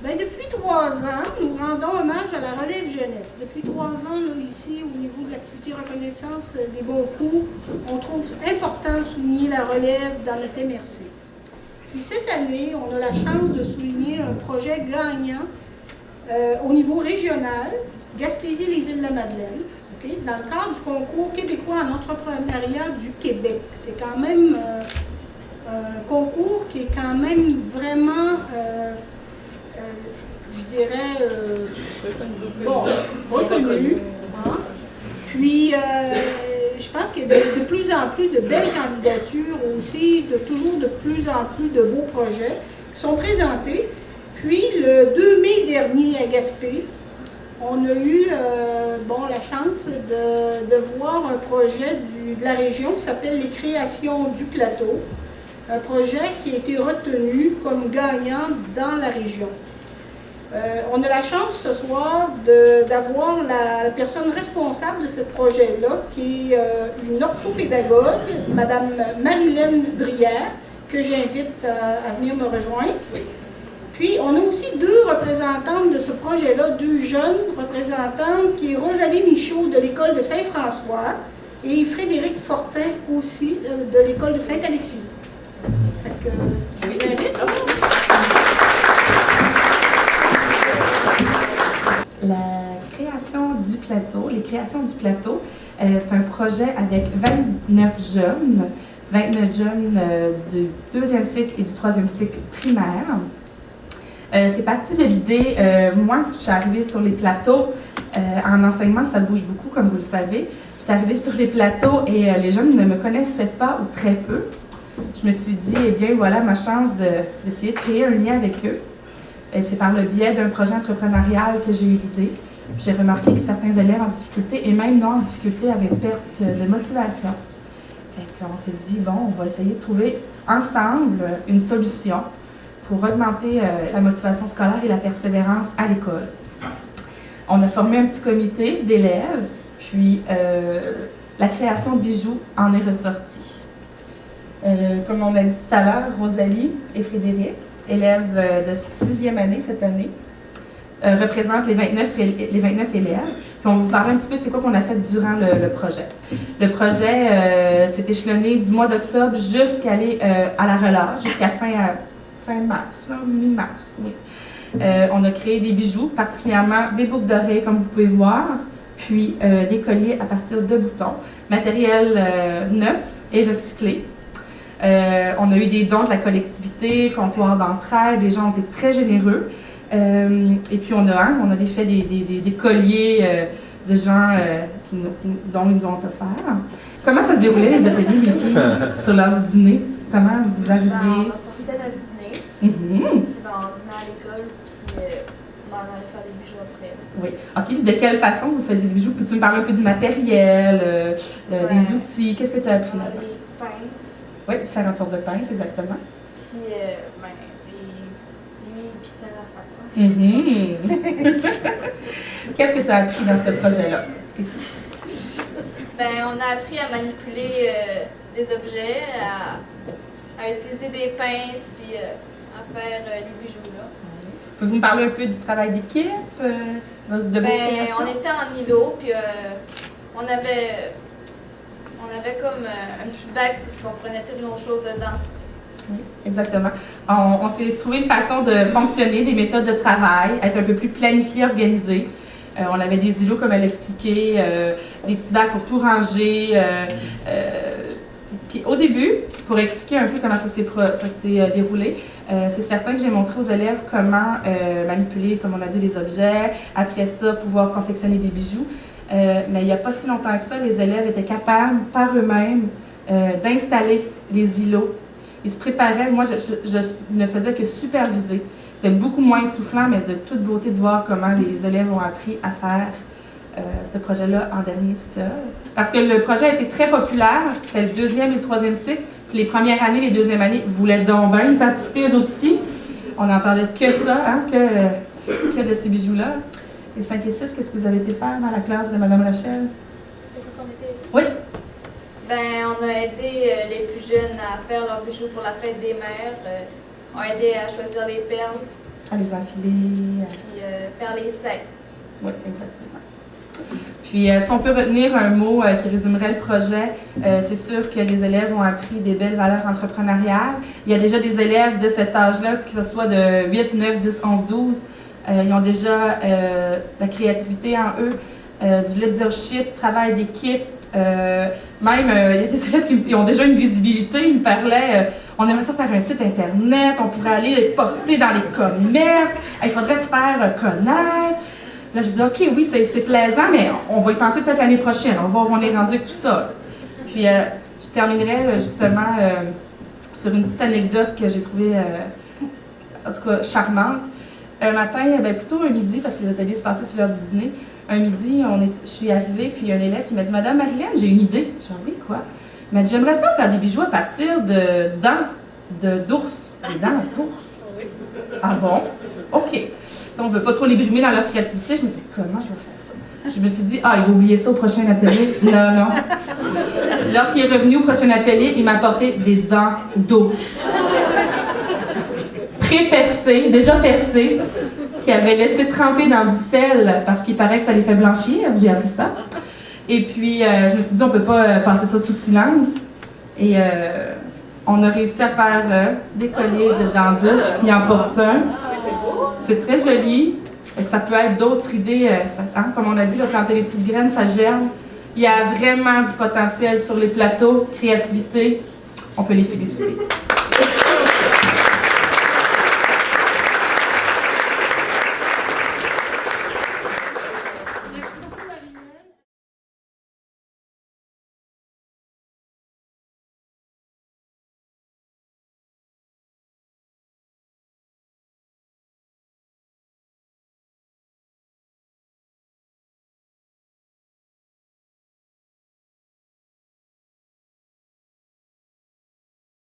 Bien, depuis 3 ans, nous rendons hommage à la relève jeunesse. Depuis 3 ans, là, ici, au niveau de l'activité reconnaissance des bons coups, on trouve important de souligner la relève dans notre MRC. Puis cette année, on a la chance de souligner un projet gagnant au niveau régional, Gaspésie-les-Îles-de-la-Madeleine, okay, dans le cadre du concours québécois en entrepreneuriat du Québec. C'est quand même un concours qui est quand même vraiment, je dirais, reconnu. Hein? Puis, je pense qu'il y a de plus en plus de belles candidatures aussi, toujours de plus en plus de beaux projets qui sont présentés. Puis, le 2 mai dernier à Gaspé, on a eu la chance de voir un projet de la région qui s'appelle les Créations du Plateau. Un projet qui a été retenu comme gagnant dans la région. On a la chance ce soir d'avoir la personne responsable de ce projet-là, qui est une orthopédagogue, Mme Marilène Brière, que j'invite à venir me rejoindre. Puis, on a aussi 2 représentantes de ce projet-là, 2 jeunes représentantes, qui est Rosalie Michaud de l'école de Saint-François et Frédéric Fortin aussi de l'école de Saint-Alexis. Fait que, je vous invite. La création du plateau, les créations du plateau, c'est un projet avec 29 jeunes du 2e cycle et du 3e cycle primaire. C'est parti de l'idée, moi, je suis arrivée sur les plateaux, en enseignement, ça bouge beaucoup, comme vous le savez. Je suis arrivée sur les plateaux et les jeunes ne me connaissaient pas ou très peu. Je me suis dit, eh bien, voilà ma chance d'essayer de créer un lien avec eux. C'est par le biais d'un projet entrepreneurial que j'ai eu l'idée. J'ai remarqué que certains élèves en difficulté, et même non en difficulté, avaient perte de motivation. Fait qu'on s'est dit, bon, on va essayer de trouver ensemble une solution pour augmenter la motivation scolaire et la persévérance à l'école. On a formé un petit comité d'élèves, puis la création de bijoux en est ressortie. Comme on a dit tout à l'heure, Rosalie et Frédéric, élèves de 6e année cette année, représentent les 29 élèves. Puis on va vous parler un petit peu de c'est quoi qu'on a fait durant le projet. Le projet s'est échelonné du mois d'octobre jusqu'à aller à la relâche, jusqu'à fin mars, mi-mars, oui. On a créé des bijoux, particulièrement des boucles d'oreilles, comme vous pouvez voir, puis des colliers à partir de boutons. Matériel neuf et recyclé. On a eu des dons de la collectivité, comptoir d'entraide, les gens ont été très généreux. Et puis on a fait des colliers de gens dont ils nous ont offert. Comment ça se déroulait les ateliers, les filles, sur l'heure du dîner? Comment vous arriviez? On profitait de notre dîner, puis on dînait à l'école, puis on allait faire des bijoux après. Oui. OK, puis de quelle façon vous faisiez des bijoux? Peux-tu me parler un peu du matériel, des outils? Qu'est-ce que tu as appris là-bas? Des pinces. Oui, différentes sortes de pinces, exactement. Puis, des billes, puis plein d'affaires. Qu'est-ce que tu as appris dans ce projet-là, ici? On a appris à manipuler des objets, à utiliser des pinces, puis à faire les bijoux, là. Pouvez-vous me parler un peu du travail d'équipe, de vos créations? On était en îlot, puis on avait comme un petit bac où on prenait toutes nos choses dedans. Oui, exactement. On s'est trouvé une façon de fonctionner, des méthodes de travail, être un peu plus planifié, organisé. On avait des îlots, comme elle expliquait, des petits bacs pour tout ranger. Puis au début, pour expliquer un peu comment ça s'est déroulé, c'est certain que j'ai montré aux élèves comment manipuler, comme on a dit, les objets. Après ça, pouvoir confectionner des bijoux. Mais il n'y a pas si longtemps que ça, les élèves étaient capables, par eux-mêmes, d'installer les îlots. Ils se préparaient. Moi, je ne faisais que superviser. C'était beaucoup moins essoufflant, mais de toute beauté de voir comment les élèves ont appris à faire ce projet-là en dernier seul. Parce que le projet a été très populaire. C'était le 2e et le 3e cycle. Puis les premières années, les 2e années voulaient donc bien y participer, eux autres aussi. On n'entendait que ça, hein, que de ces bijoux-là. Les 5 et 6, qu'est-ce que vous avez été faire dans la classe de Mme Rachel? Oui. On a aidé les plus jeunes à faire leurs bijoux pour la fête des mères. On a aidé à choisir les perles. À les enfiler. Puis faire les sacs. Oui, exactement. Puis, si on peut retenir un mot qui résumerait le projet, c'est sûr que les élèves ont appris des belles valeurs entrepreneuriales. Il y a déjà des élèves de cet âge-là, que ce soit de 8, 9, 10, 11, 12, ils ont déjà la créativité en eux, du leadership, travail d'équipe. Même, il y a des élèves qui ont déjà une visibilité. Ils me parlaient, on aimerait ça faire un site Internet, on pourrait aller les porter dans les commerces, il faudrait se faire connaître. Là, j'ai dit, OK, oui, c'est plaisant, mais on va y penser peut-être l'année prochaine. On va voir où on est rendu avec tout ça. Puis, je terminerai justement sur une petite anecdote que j'ai trouvée, en tout cas, charmante. Un matin, plutôt un midi, parce que les ateliers se passaient sur l'heure du dîner, un midi, je suis arrivée, puis il y a un élève qui m'a dit, Madame Marilyn, j'ai une idée. J'ai dit, oui, quoi? Il m'a dit, j'aimerais ça faire des bijoux à partir de dents d'ours. Des dents d'ours? Ah bon? OK. On ne veut pas trop les brimer dans leur créativité. Je me dis, comment je vais faire ça? Je me suis dit, il va oublier ça au prochain atelier. Non. Lorsqu'il est revenu au prochain atelier, il m'a apporté des dents d'ours. Pré-percées, déjà percées, qui avaient laissé tremper dans du sel parce qu'il paraît que ça les fait blanchir. J'ai appris ça. Et puis, je me suis dit, on ne peut pas passer ça sous silence. Et on a réussi à faire des colliers de dents d'ours. Il en porte un. C'est très joli. Ça peut être d'autres idées. Comme on a dit, planter les petites graines, ça germe. Il y a vraiment du potentiel sur les plateaux, créativité. On peut les féliciter.